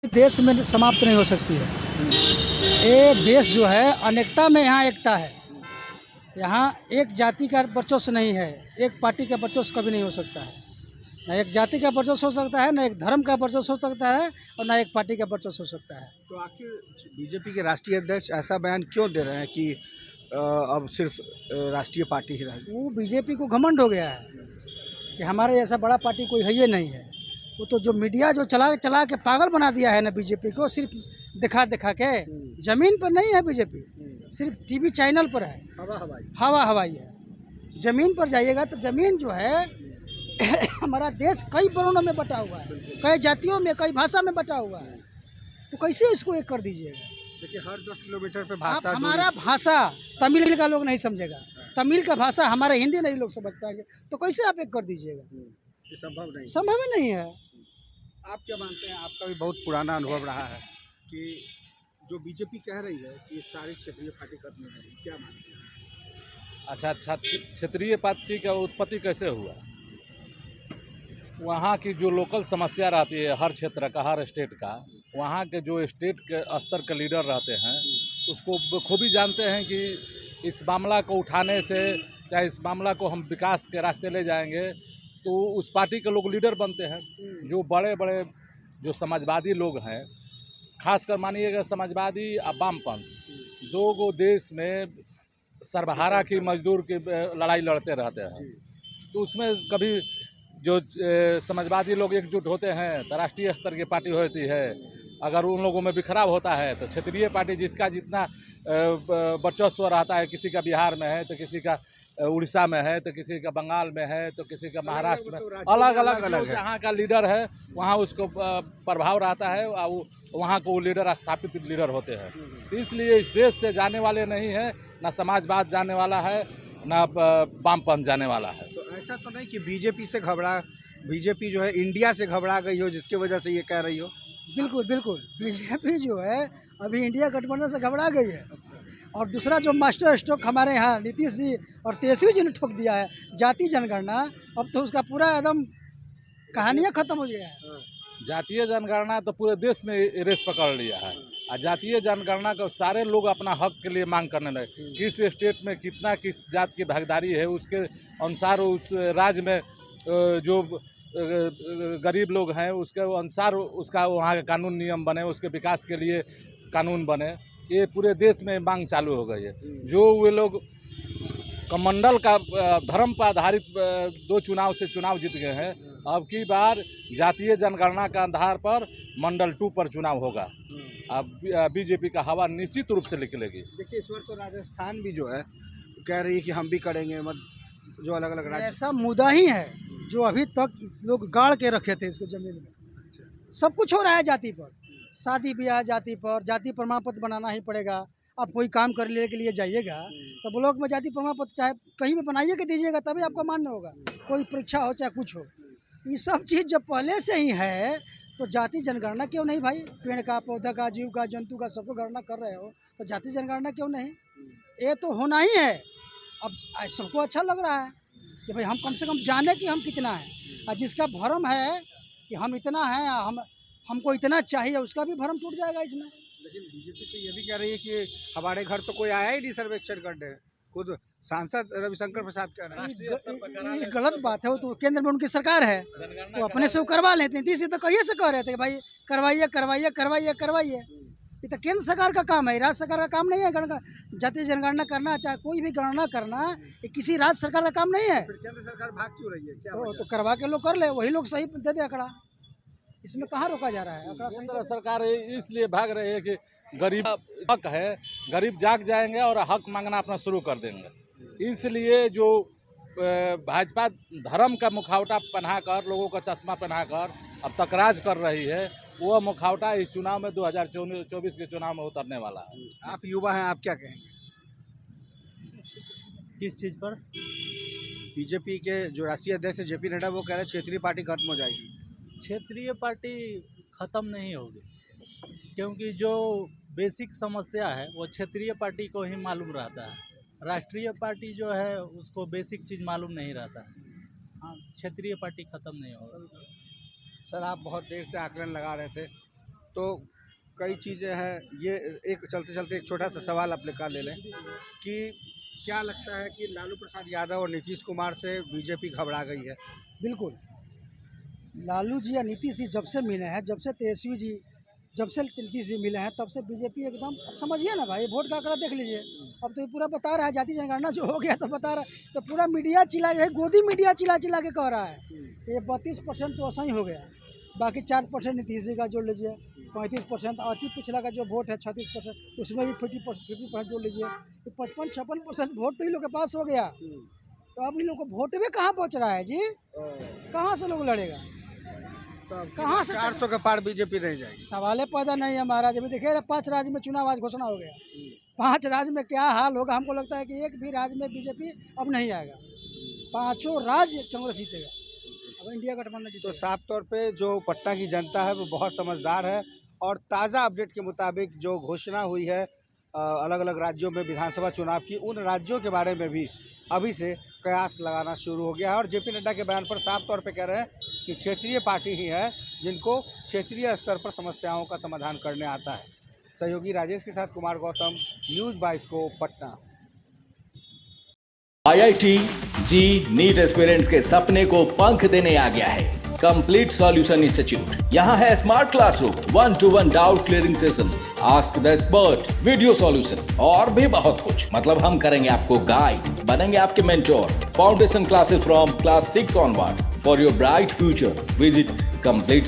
देश में समाप्त नहीं हो सकती है। ये देश जो है अनेकता में यहाँ एकता है। यहाँ एक जाति का वर्चस्व नहीं है, एक पार्टी का वर्चस्व कभी नहीं हो सकता है। ना एक जाति का वर्चस्व हो सकता है, ना एक धर्म का वर्चस्व हो सकता है, और ना एक पार्टी का वर्चस्व हो सकता है। तो आखिर बीजेपी के राष्ट्रीय अध्यक्ष ऐसा बयान क्यों दे रहे हैं कि अब सिर्फ राष्ट्रीय पार्टी ही रहेगी? वो बीजेपी को घमंड हो गया है कि हमारे जैसा बड़ा पार्टी कोई है ही नहीं है। वो तो जो मीडिया जो चला चला के पागल बना दिया है ना बीजेपी को, सिर्फ दिखा दिखा के। जमीन पर नहीं है बीजेपी, सिर्फ टीवी चैनल पर है, हवा हवाई है। जमीन पर जाइएगा तो जमीन जो है हमारा देश कई वर्णों में बटा हुआ है, कई जातियों में, कई भाषा में बटा हुआ है। तो कैसे इसको एक कर दीजिएगा? देखिए, हर 10 किलोमीटर पे आप भाषा हमारा भाषा तमिल का लोग नहीं समझेगा, तमिल का भाषा हमारे हिंदी नहीं लोग समझ पाएंगे, तो कैसे आप एक कर दीजिएगा? ये संभव नहीं। संभव ही नहीं है। आप क्या मानते हैं? आपका भी बहुत पुराना अनुभव रहा है कि जो बीजेपी कह रही है कि सारी क्षेत्रीय पार्टी खत्म हो जाएगी, क्या मानते हैं? अच्छा, क्षेत्रीय पार्टी का उत्पत्ति कैसे हुआ? वहाँ की जो लोकल समस्या रहती है, हर क्षेत्र का, हर स्टेट का, वहाँ के जो स्टेट के स्तर के लीडर रहते हैं उसको बखूबी जानते हैं कि इस मामला को उठाने से, चाहे इस मामला को हम विकास के रास्ते ले जाएंगे, तो उस पार्टी के लोग लीडर बनते हैं। जो बड़े बड़े जो समाजवादी लोग हैं, खासकर मानिएगा समाजवादी और वामपंथ, दो गो देश में सर्वहारा की मजदूर की लड़ाई लड़ते रहते हैं। तो उसमें कभी जो समाजवादी लोग एकजुट होते हैं तो राष्ट्रीय स्तर की पार्टी होती है। अगर उन लोगों में बिखराव होता है तो क्षेत्रीय पार्टी, जिसका जितना वर्चस्व रहता है, किसी का बिहार में है तो किसी का उड़ीसा में है तो किसी का बंगाल में है तो किसी का महाराष्ट्र में, अलग अलग जहाँ का लीडर है वहाँ उसको प्रभाव रहता है और वहाँ को लीडर स्थापित लीडर होते हैं। तो इसलिए इस देश से जाने वाले नहीं है, ना समाजवाद जाने वाला है, ना वामपंथ जाने वाला है। तो ऐसा तो नहीं कि बीजेपी जो है इंडिया से घबरा गई हो, जिसकी वजह से ये कह रही हो? बिल्कुल बिल्कुल, बीजेपी जो है अभी इंडिया गठबंधन से घबरा गई है। और दूसरा जो मास्टर स्ट्रोक हमारे यहाँ नीतीश जी और तेजस्वी जी ने ठोक दिया है, जाति जनगणना, अब तो उसका पूरा एकदम कहानियाँ खत्म हो गया है। जातीय जनगणना तो पूरे देश में रेस पकड़ लिया है, और जातीय जनगणना को सारे लोग अपना हक के लिए मांग करने लगे। किस स्टेट में कितना किस जात की भागीदारी है, उसके अनुसार उस राज्य में जो गरीब लोग हैं उसके अनुसार उसका वहाँ का कानून नियम बने, उसके विकास के लिए कानून बने। ये पूरे देश में मांग चालू हो गई है। जो वे लोग कमंडल का धर्म पर आधारित 2 चुनाव से चुनाव जीत गए हैं, अब की बार जातीय जनगणना के आधार पर मंडल 2 पर चुनाव होगा। अब बीजेपी का हवा निश्चित रूप से निकलेगी। देखिए, इस बार तो राजस्थान भी जो है कह रही है कि हम भी करेंगे, जो अलग अलग राज्य। ऐसा मुद्दा ही है जो अभी तक लोग गाड़ के रखे थे इसको जमीन में। सब कुछ हो रहा है जाति पर, शादी ब्याह जाति पर, जाति प्रमाण पत्र बनाना ही पड़ेगा। आप कोई काम करने के लिए जाइएगा तो ब्लॉक में जाति प्रमाण पत्र चाहे कहीं भी बनाइए के दीजिएगा, तभी आपका मान्य होगा। कोई परीक्षा हो चाहे कुछ हो, ये सब चीज़ जब पहले से ही है तो जाति जनगणना क्यों नहीं भाई? पेड़ का, पौधा का, जीव का, जंतु का, सबको गणना कर रहे हो तो जाति जनगणना क्यों नहीं? ये तो होना ही है। अब सबको अच्छा लग रहा है कि भाई हम कम से कम जाने कि हम कितना हैं, और जिसका भरम है कि हम इतना हैं, हमको इतना चाहिए, उसका भी भरम टूट जाएगा इसमें। लेकिन बीजेपी तो ये भी कह रही है कि हमारे घर तो कोई आया ही नहीं सर्वेक्षण करने। खुद सांसद रविशंकर प्रसाद कह रहे हैं। ये गलत बात है। वो तो केंद्र में उनकी सरकार है, तो अपने से वो करवा लेते हैं। इसी तो कहिए से कह रहे थे भाई करवाइए करवाइए करवाइए करवाइए। ये तो केंद्र सरकार का काम है, राज्य सरकार का काम नहीं है। जातीय जनगणना करना, चाहे कोई भी गणना करना, ये किसी राज्य सरकार का काम नहीं है। फिर केंद्र सरकार भाग क्यों रही है? क्या तो करवा के लोग कर ले, वही लोग सही दे दे आंकड़ा। इसमें कहाँ रोका जा रहा है? आंकड़ा सही केंद्र सरकार इसलिए भाग रही है कि गरीब हक है, गरीब जाग जाएंगे और हक मांगना अपना शुरू कर देंगे। इसलिए जो भाजपा धर्म का मुखौटा पहनाकर, लोगों का चश्मा पहनाकर अब तक राज कर रही है, वो मुखौटा इस चुनाव में 2024 के चुनाव में उतरने वाला है। आप युवा हैं, आप क्या कहेंगे? किस चीज़ पर? बीजेपी के जो राष्ट्रीय अध्यक्ष है जेपी नड्डा, वो कह रहे हैं क्षेत्रीय पार्टी खत्म हो जाएगी। क्षेत्रीय पार्टी ख़त्म नहीं होगी, क्योंकि जो बेसिक समस्या है वो क्षेत्रीय पार्टी को ही मालूम रहता है। राष्ट्रीय पार्टी जो है उसको बेसिक चीज़ मालूम नहीं रहता है। हाँ, क्षेत्रीय पार्टी ख़त्म नहीं होगा। सर, आप बहुत देर से आकलन लगा रहे थे, तो कई चीज़ें हैं, ये एक चलते चलते एक छोटा सा सवाल अपने का ले लें कि क्या लगता है कि लालू प्रसाद यादव और नीतीश कुमार से बीजेपी घबरा गई है? बिल्कुल। लालू जी या नीतीश जी जब से मिले हैं, जब से तेजस्वी जी, जब से नीतीश जी मिले हैं, तब से बीजेपी एकदम, अब समझिए ना भाई, वोट का आंकड़ा देख लीजिए। अब तो ये पूरा बता रहा है, जाति जनगणना जो हो गया तो बता रहा है, तो पूरा मीडिया चिल्ला, यही गोदी मीडिया चिल्ला चिल्ला के कह रहा है। ये 32% तो ऐसा ही हो गया, बाकी 4% नीतीश जी का जोड़ लीजिए, 35% अति पिछला का जो वोट है 36%, उसमें भी 50% जोड़ लीजिए, तो 55-56% वोट तो इन लोग के पास हो गया। तो अब इन लोग को वोट में कहाँ पहुँच रहा है जी, कहाँ से लोग लड़ेगा, कहाँ से 400 के पार बीजेपी नहीं जाएगी? सवाल पैदा नहीं है महाराज। अभी देखिए 5 राज्य में चुनाव आज घोषणा हो गया, 5 राज्य में क्या हाल होगा, हमको लगता है कि एक भी राज्य में बीजेपी अब नहीं आएगा, 5 राज्य कांग्रेस जीतेगा, अब इंडिया गठबंधन तो जीतेगा। साफ तौर पे जो पटना की जनता है वो बहुत समझदार है और ताज़ा अपडेट के मुताबिक जो घोषणा हुई है अलग अलग राज्यों में विधानसभा चुनाव की, उन राज्यों के बारे में भी अभी से कयास लगाना शुरू हो गया है। और जेपी नड्डा के बयान पर साफ तौर पे कह रहे हैं कि क्षेत्रीय पार्टी ही है जिनको क्षेत्रीय स्तर पर समस्याओं का समाधान करने आता है। सहयोगी राजेश के साथ कुमार गौतम, न्यूज़ 22 को पटना। IIT जी नीट एस्पिरेंट्स के सपने को पंख देने आ गया है कंप्लीट सॉल्यूशन इंस्टीट्यूट। यहाँ है smart classroom, 1-to-1 doubt clearing session, ask the expert, video solution और भी बहुत कुछ। मतलब हम करेंगे आपको गाइड, बनेंगे आपके mentor. Foundation classes from class 6 onwards for your bright future. Visit complete